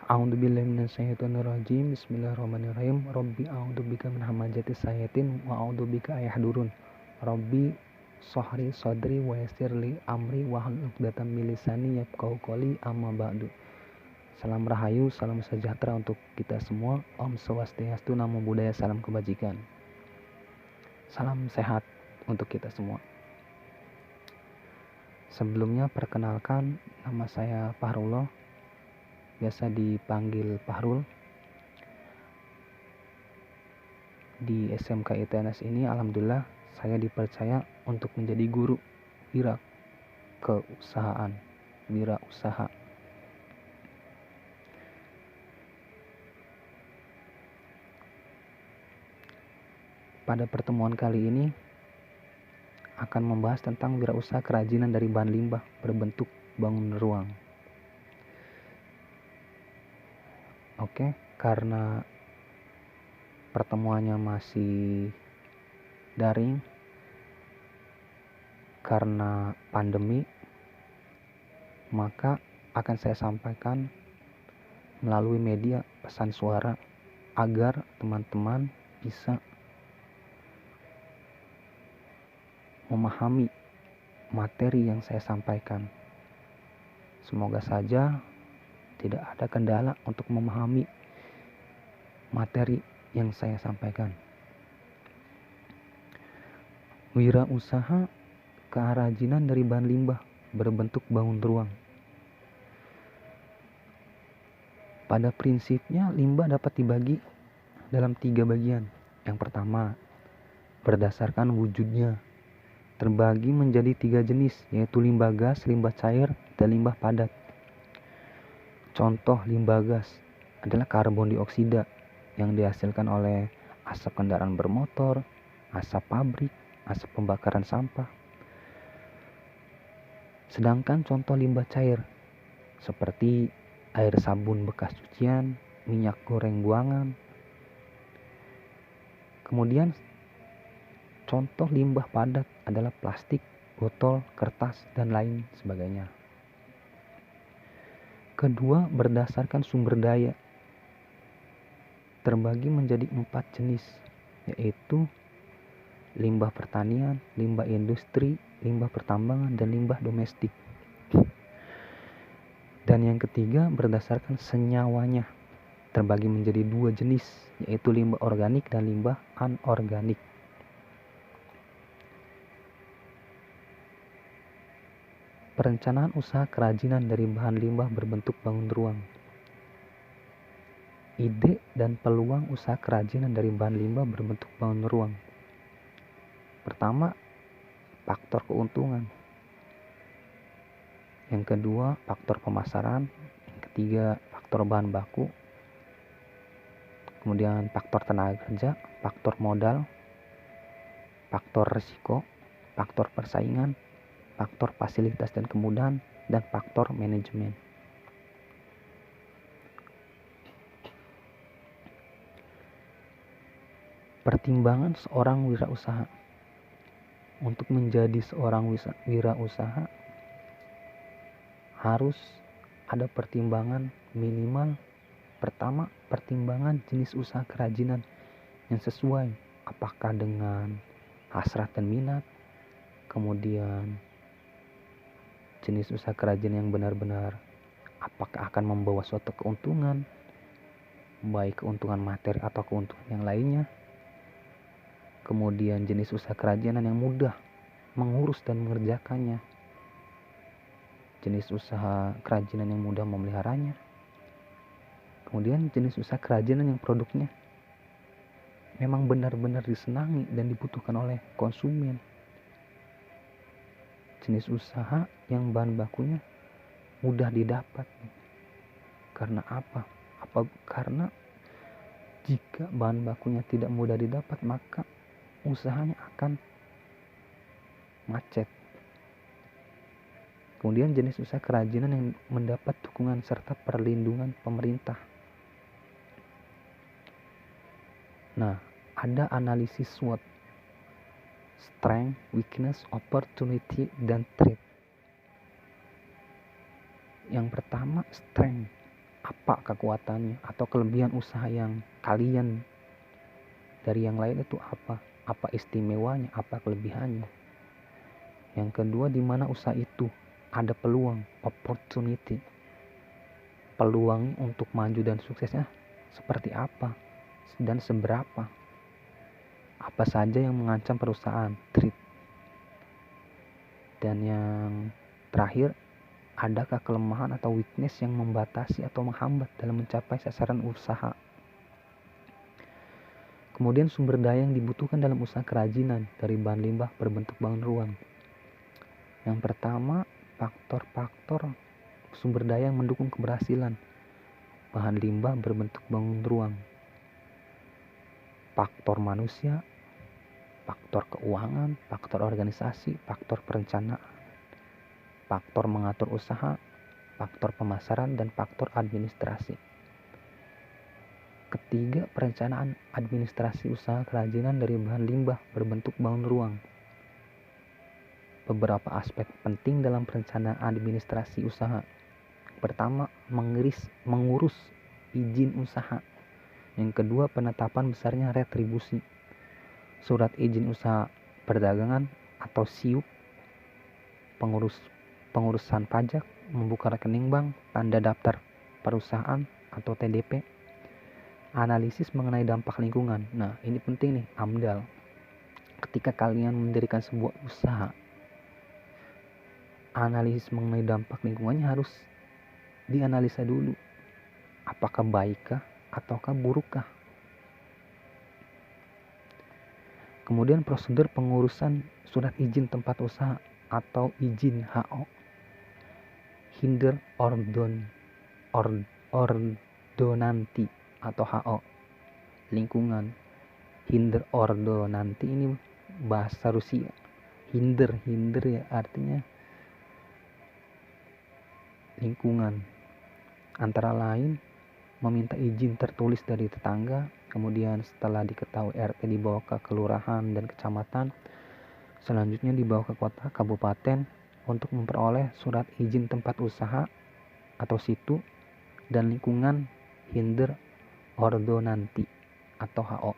A'udzubillahi minasyaitonirrajim. Bismillahirrahmanirrahim. Rabbi a'udzubika min hamazatis syayatin wa a'udzubika ayahdurun. Rabbi shrah sadri wa yassir li amri wahlul 'uqdatam min lisani yafqahu qawli amma ba'du. Salam rahayu, salam sejahtera untuk kita semua. Om Swastiastu, Namo Buddhaya, salam kebajikan. Salam sehat untuk kita semua. Sebelumnya perkenalkan, nama saya Fahrullah, biasa dipanggil Fahrul. Di SMK ITNS ini alhamdulillah saya dipercaya untuk menjadi guru wirausaha. Pada pertemuan kali ini akan membahas tentang wirausaha kerajinan dari bahan limbah berbentuk bangun ruang. Oke, karena pertemuannya masih daring karena pandemi, maka akan saya sampaikan melalui media pesan suara agar teman-teman bisa memahami materi yang saya sampaikan. Semoga saja tidak ada kendala untuk memahami materi yang saya sampaikan. Wirausaha kerajinan dari bahan limbah berbentuk bangun ruang. Pada prinsipnya limbah dapat dibagi dalam 3 bagian. Yang pertama, berdasarkan wujudnya terbagi menjadi 3 jenis, yaitu limbah gas, limbah cair, dan limbah padat. Contoh limbah gas adalah karbon dioksida yang dihasilkan oleh asap kendaraan bermotor, asap pabrik, asap pembakaran sampah. Sedangkan contoh limbah cair seperti air sabun bekas cucian, minyak goreng buangan. Kemudian contoh limbah padat adalah plastik, botol, kertas, dan lain sebagainya. Kedua, berdasarkan sumber daya terbagi menjadi 4 jenis, yaitu limbah pertanian, limbah industri, limbah pertambangan, dan limbah domestik. Dan yang ketiga, berdasarkan senyawanya terbagi menjadi 2 jenis, yaitu limbah organik dan limbah anorganik. Perencanaan usaha kerajinan dari bahan limbah berbentuk bangun ruang. Ide dan peluang usaha kerajinan dari bahan limbah berbentuk bangun ruang. Pertama, faktor keuntungan. Yang kedua, faktor pemasaran. Yang ketiga, faktor bahan baku. Kemudian faktor tenaga kerja, faktor modal, faktor risiko, faktor persaingan, faktor fasilitas dan kemudahan, dan faktor manajemen. Pertimbangan seorang wirausaha. Untuk menjadi seorang wirausaha harus ada pertimbangan minimal. Pertama, pertimbangan jenis usaha kerajinan yang sesuai, apakah dengan hasrat dan minat. Kemudian jenis usaha kerajinan yang benar-benar apakah akan membawa suatu keuntungan, baik keuntungan materi atau keuntungan yang lainnya. Kemudian jenis usaha kerajinan yang mudah mengurus dan mengerjakannya, jenis usaha kerajinan yang mudah memeliharanya. Kemudian jenis usaha kerajinan yang produknya memang benar-benar disenangi dan dibutuhkan oleh konsumen. Jenis usaha yang bahan bakunya mudah didapat. Karena apa? Karena jika bahan bakunya tidak mudah didapat, maka usahanya akan macet. Kemudian jenis usaha kerajinan yang mendapat dukungan serta perlindungan pemerintah. Nah, ada analisis SWOT, strength, weakness, opportunity, dan threat. Yang pertama, strength. apa kekuatannya atau kelebihan usaha yang kalian dari yang lain itu apa istimewanya, apa kelebihannya. Yang kedua, di mana usaha itu ada peluang, opportunity, peluang untuk maju dan suksesnya seperti apa dan seberapa, apa saja yang mengancam perusahaan, threat. Dan yang terakhir, adakah kelemahan atau weakness yang membatasi atau menghambat dalam mencapai sasaran usaha. Kemudian sumber daya yang dibutuhkan dalam usaha kerajinan dari bahan limbah berbentuk bangun ruang. Yang pertama, faktor-faktor sumber daya yang mendukung keberhasilan bahan limbah berbentuk bangun ruang. Faktor manusia, faktor keuangan, faktor organisasi, faktor perencanaan, faktor mengatur usaha, faktor pemasaran, dan faktor administrasi. Ketiga, perencanaan administrasi usaha kerajinan dari bahan limbah berbentuk bangun ruang. Beberapa aspek penting dalam perencanaan administrasi usaha. Pertama, mengurus izin usaha. Yang kedua, penetapan besarnya retribusi. Surat izin usaha perdagangan atau SIUP, pengurusan pajak, membuka rekening bank, tanda daftar perusahaan atau TDP. Analisis mengenai dampak lingkungan. Nah, ini penting nih, AMDAL. Ketika kalian mendirikan sebuah usaha, analisis mengenai dampak lingkungannya harus dianalisa dulu. Apakah baikkah ataukah burukkah? Kemudian prosedur pengurusan surat izin tempat usaha atau izin HO. Hinder ordonanti atau HO. Lingkungan. Hinder ordonanti ini bahasa Rusia. Hinder ya artinya lingkungan. Antara lain meminta izin tertulis dari tetangga, kemudian setelah diketahui RT dibawa ke kelurahan dan kecamatan, selanjutnya dibawa ke kota kabupaten untuk memperoleh surat izin tempat usaha atau situ dan lingkungan hinder ordonanti atau HO.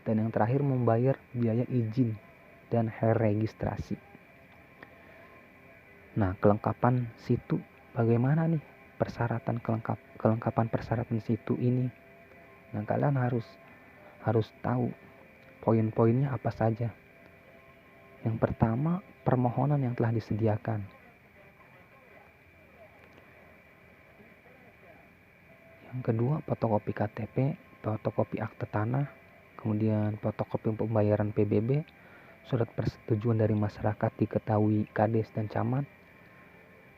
Dan yang terakhir membayar biaya izin dan registrasi. Nah, kelengkapan situ bagaimana nih? Kelengkapan persyaratan situ ini. Nah, kalian harus tahu poin-poinnya apa saja. Yang pertama, permohonan yang telah disediakan. Yang kedua, fotokopi KTP, fotokopi akte tanah, kemudian fotokopi pembayaran PBB, surat persetujuan dari masyarakat diketahui Kades dan Camat.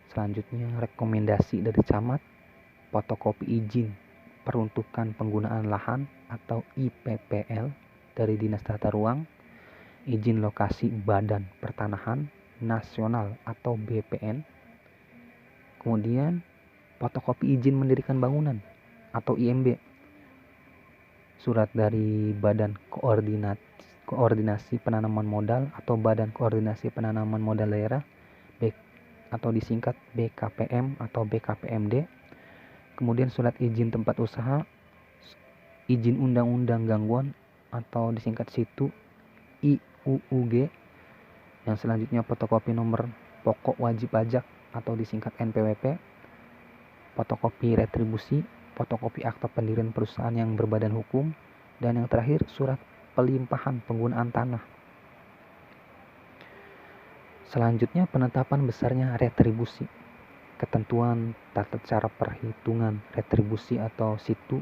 Selanjutnya, rekomendasi dari Camat, fotokopi izin peruntukan penggunaan lahan atau IPPL dari Dinas Tata Ruang, izin lokasi Badan Pertanahan Nasional atau BPN, kemudian fotokopi izin mendirikan bangunan atau IMB, surat dari Badan Koordinasi Penanaman Modal atau Badan Koordinasi Penanaman Modal Daerah atau disingkat BKPM atau BKPMD, kemudian surat izin tempat usaha, izin undang-undang gangguan atau disingkat situ IUUG, yang selanjutnya fotokopi nomor pokok wajib pajak atau disingkat NPWP, fotokopi retribusi, fotokopi akta pendirian perusahaan yang berbadan hukum, dan yang terakhir surat pelimpahan penggunaan tanah. Selanjutnya penetapan besarnya retribusi. Ketentuan tata cara perhitungan retribusi atau situ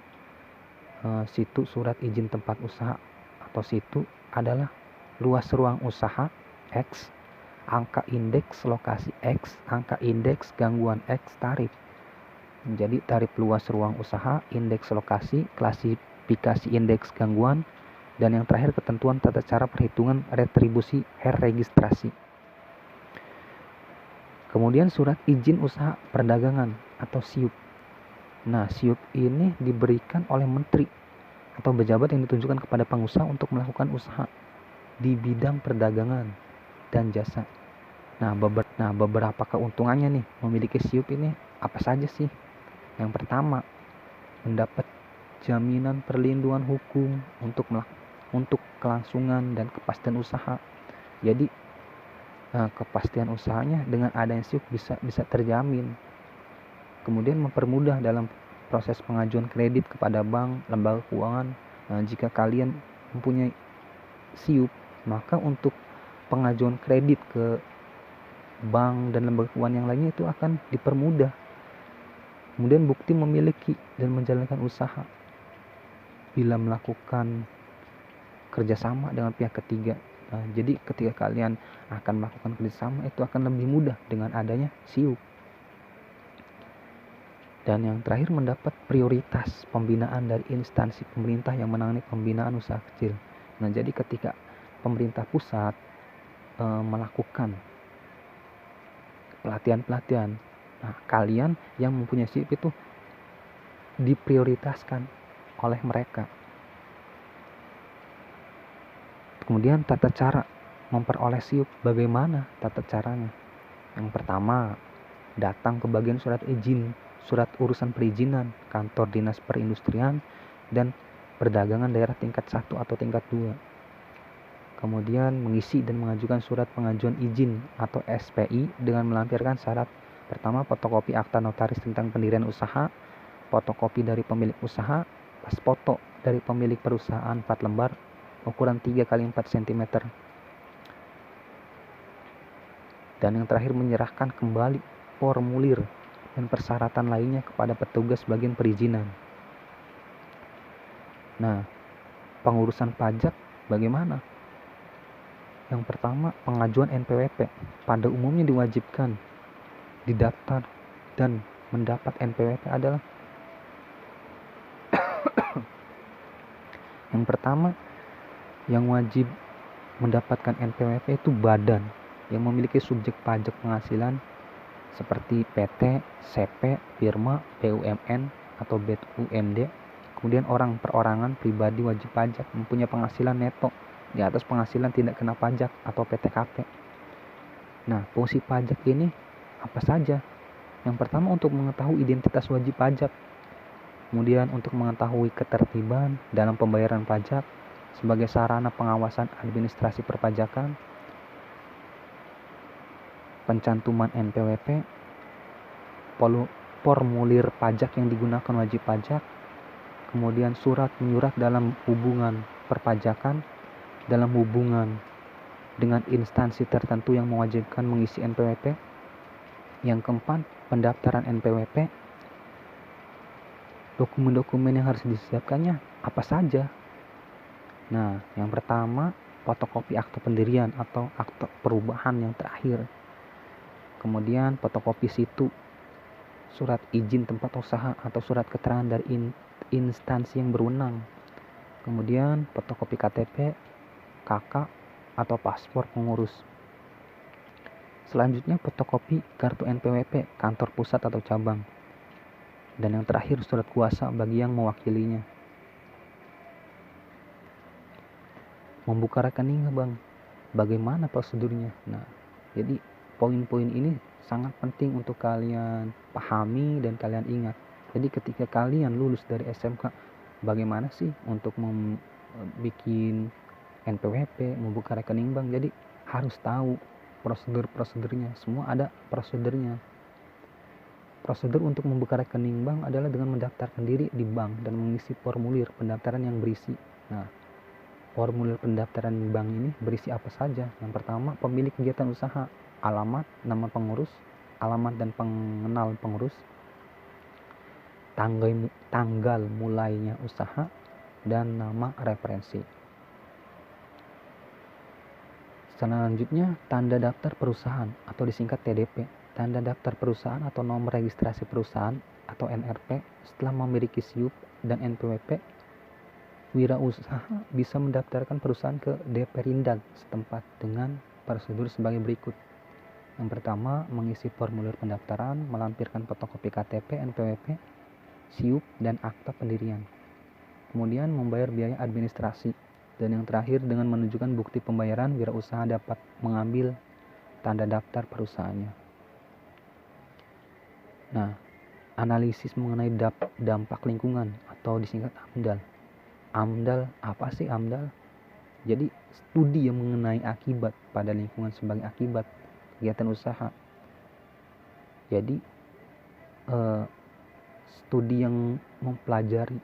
surat izin tempat usaha atau situ adalah luas ruang usaha X, angka indeks lokasi X, angka indeks gangguan X, tarif. Jadi tarif luas ruang usaha, indeks lokasi, klasifikasi indeks gangguan, dan yang terakhir ketentuan tata cara perhitungan retribusi registrasi. Kemudian surat izin usaha perdagangan atau SIUP. Nah, SIUP ini diberikan oleh menteri atau pejabat yang ditunjukkan kepada pengusaha untuk melakukan usaha di bidang perdagangan dan jasa. Nah, beberapa keuntungannya nih memiliki SIUP ini apa saja sih? Yang pertama, mendapat jaminan perlindungan hukum untuk kelangsungan dan kepastian usaha. Jadi kepastian usahanya dengan adanya SIUP bisa terjamin. Kemudian mempermudah dalam proses pengajuan kredit kepada bank, lembaga keuangan. Jika kalian mempunyai SIUP, maka untuk pengajuan kredit ke bank dan lembaga keuangan yang lainnya itu akan dipermudah. Kemudian bukti memiliki dan menjalankan usaha bila melakukan kerjasama dengan pihak ketiga. Jadi ketika kalian akan melakukan kerjasama itu akan lebih mudah dengan adanya SIUP. Dan yang terakhir, mendapat prioritas pembinaan dari instansi pemerintah yang menangani pembinaan usaha kecil. Nah, jadi ketika pemerintah pusat melakukan pelatihan-pelatihan, nah kalian yang mempunyai SIUP itu diprioritaskan oleh mereka. Kemudian tata cara memperoleh SIUP, bagaimana tata caranya? Yang pertama, datang ke bagian surat urusan perizinan kantor dinas perindustrian dan perdagangan daerah tingkat 1 atau tingkat 2. Kemudian mengisi dan mengajukan surat pengajuan izin atau SPI dengan melampirkan syarat. Pertama, fotokopi akta notaris tentang pendirian usaha, fotokopi dari pemilik usaha, pas foto dari pemilik perusahaan 4 lembar ukuran 3 x 4 cm. Dan yang terakhir, menyerahkan kembali formulir dan persyaratan lainnya kepada petugas bagian perizinan. Nah, pengurusan pajak bagaimana? Yang pertama, pengajuan NPWP. Pada umumnya diwajibkan didaftar dan mendapat NPWP adalah yang pertama, yang wajib mendapatkan NPWP itu badan yang memiliki subjek pajak penghasilan seperti PT, CP, firma, BUMN atau BUMD. Kemudian orang perorangan pribadi wajib pajak mempunyai penghasilan neto di atas penghasilan tidak kena pajak atau PTKP. Nah, fungsi pajak ini apa saja? Yang pertama, untuk mengetahui identitas wajib pajak. Kemudian untuk mengetahui ketertiban dalam pembayaran pajak sebagai sarana pengawasan administrasi perpajakan, pencantuman NPWP, formulir pajak yang digunakan wajib pajak, kemudian surat menyurat dalam hubungan perpajakan, dalam hubungan dengan instansi tertentu yang mewajibkan mengisi NPWP. Yang keempat, pendaftaran NPWP. Dokumen-dokumen yang harus disiapkannya apa saja? Nah, yang pertama, fotokopi akta pendirian atau akta perubahan yang terakhir. Kemudian fotokopi situ, surat izin tempat usaha atau surat keterangan dari instansi yang berwenang. Kemudian fotokopi KTP, KK atau paspor pengurus. Selanjutnya fotokopi kartu NPWP kantor pusat atau cabang. Dan yang terakhir, surat kuasa bagi yang mewakilinya. Membuka rekening, Bang. Bagaimana prosedurnya? Nah, jadi poin-poin ini sangat penting untuk kalian pahami dan kalian ingat. Jadi ketika kalian lulus dari SMK, bagaimana sih untuk bikin NPWP, membuka rekening bank? Jadi harus tahu prosedurnya. Semua ada prosedurnya. Prosedur untuk membuka rekening bank adalah dengan mendaftarkan diri di bank dan mengisi formulir pendaftaran yang berisi. Nah, formulir pendaftaran bank ini berisi apa saja? Yang pertama, pemilik kegiatan usaha, alamat, nama pengurus, alamat dan pengenal pengurus, tanggal mulainya usaha, dan nama referensi. Selanjutnya, tanda daftar perusahaan atau disingkat TDP. Tanda daftar perusahaan atau nomor registrasi perusahaan atau NRP. Setelah memiliki SIUP dan NPWP, wirausaha bisa mendaftarkan perusahaan ke Deperindag setempat dengan prosedur sebagai berikut. Yang pertama, mengisi formulir pendaftaran, melampirkan fotokopi KTP, NPWP, SIUP, dan akta pendirian. Kemudian membayar biaya administrasi. Dan yang terakhir, dengan menunjukkan bukti pembayaran, wirausaha dapat mengambil tanda daftar perusahaannya. Nah, analisis mengenai dampak lingkungan atau disingkat AMDAL. AMDAL, apa sih AMDAL? Jadi studi yang mengenai akibat pada lingkungan sebagai akibat kegiatan usaha. Jadi studi yang mempelajari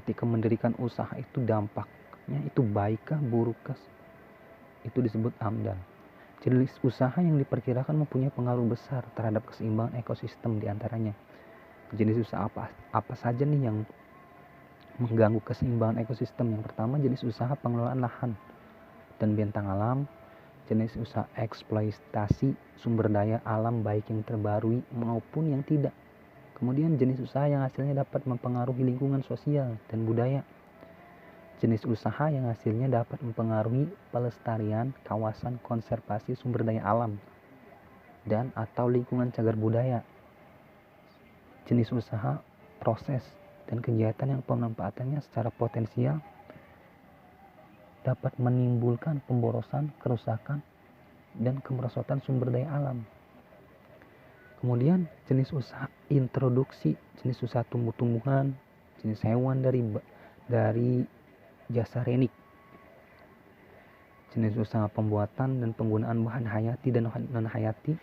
ketika mendirikan usaha itu dampaknya itu baikkah burukkah, itu disebut AMDAL. Jenis usaha yang diperkirakan mempunyai pengaruh besar terhadap keseimbangan ekosistem diantaranya. Jenis usaha apa saja nih yang mengganggu keseimbangan ekosistem? Yang pertama, jenis usaha pengelolaan lahan dan bentang alam, jenis usaha eksploitasi sumber daya alam baik yang terbarui maupun yang tidak. Kemudian jenis usaha yang hasilnya dapat mempengaruhi lingkungan sosial dan budaya. Jenis usaha yang hasilnya dapat mempengaruhi pelestarian kawasan konservasi sumber daya alam dan atau lingkungan cagar budaya. Jenis usaha, proses, dan kegiatan yang pemanfaatannya secara potensial dapat menimbulkan pemborosan, kerusakan, dan kemerosotan sumber daya alam. Kemudian jenis usaha introduksi, jenis usaha tumbuh-tumbuhan, jenis hewan dari jasa renik. Jenis usaha pembuatan dan penggunaan bahan hayati dan non-hayati.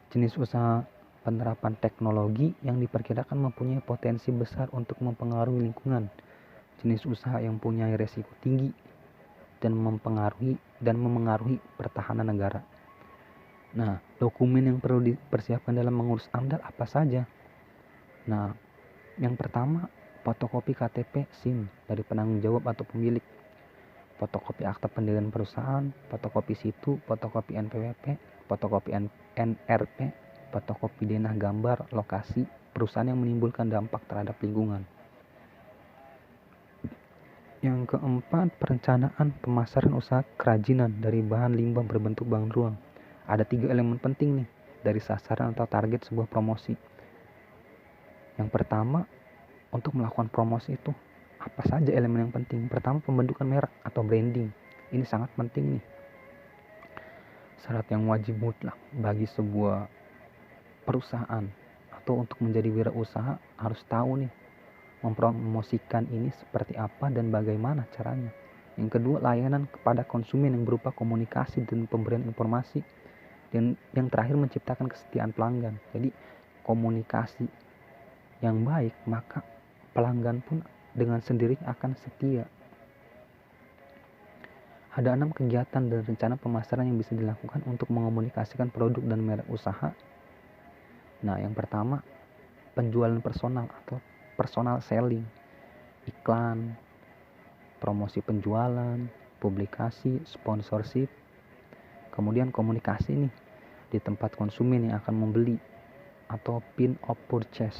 Jenis usaha penerapan teknologi yang diperkirakan mempunyai potensi besar untuk mempengaruhi lingkungan. Jenis usaha yang punya resiko tinggi dan memengaruhi pertahanan negara. Nah, dokumen yang perlu dipersiapkan dalam mengurus AMDAL apa saja? Nah, yang pertama, fotokopi KTP SIM dari penanggung jawab atau pemilik, fotokopi akta pendirian perusahaan, fotokopi situ, fotokopi NPWP, fotokopi NRP, fotokopi denah gambar lokasi perusahaan yang menimbulkan dampak terhadap lingkungan. Yang keempat, perencanaan pemasaran usaha kerajinan dari bahan limbah berbentuk bahan ruang. Ada 3 elemen penting nih dari sasaran atau target sebuah promosi. Yang pertama, untuk melakukan promosi itu apa saja elemen yang penting? Pertama, pembentukan merek atau branding. Ini sangat penting nih. Syarat yang wajib mutlak bagi sebuah perusahaan atau untuk menjadi wirausaha harus tahu nih mempromosikan ini seperti apa dan bagaimana caranya. Yang kedua, layanan kepada konsumen yang berupa komunikasi dan pemberian informasi. Dan yang terakhir, menciptakan kesetiaan pelanggan. Jadi komunikasi yang baik, maka pelanggan pun dengan sendirinya akan setia. Ada 6 kegiatan dan rencana pemasaran yang bisa dilakukan untuk mengomunikasikan produk dan merek usaha. Nah, yang pertama, penjualan personal atau personal selling, iklan, promosi penjualan, publikasi, sponsorship. Kemudian komunikasi nih di tempat konsumen yang akan membeli atau pin of purchase.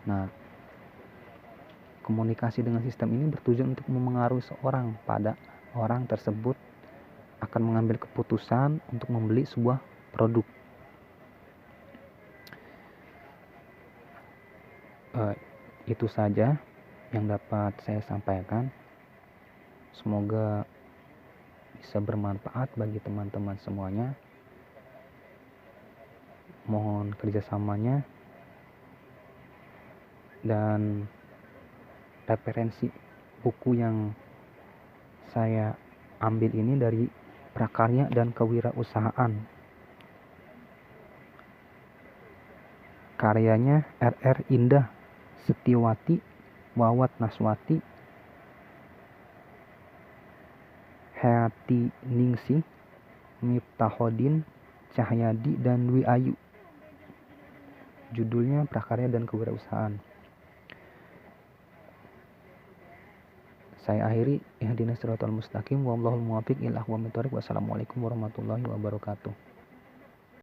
Nah, komunikasi dengan sistem ini bertujuan untuk memengaruhi seorang pada orang tersebut akan mengambil keputusan untuk membeli sebuah produk. Itu saja yang dapat saya sampaikan. Semoga bisa bermanfaat bagi teman-teman semuanya. Mohon kerjasamanya dan referensi buku yang saya ambil ini dari Prakarya dan Kewirausahaan. Karyanya R.R. Indah Setiawati, Wawat Naswati, Hayati Ningsih, Miftahodin Cahyadi, dan Dwi Ayu. Judulnya Prakarya dan Kewirausahaan. Saya akhiri, ihdinas siratal mustaqim, wallahul muwaffiq ila aqwamit thoriq. Wassalamualaikum warahmatullahi wabarakatuh.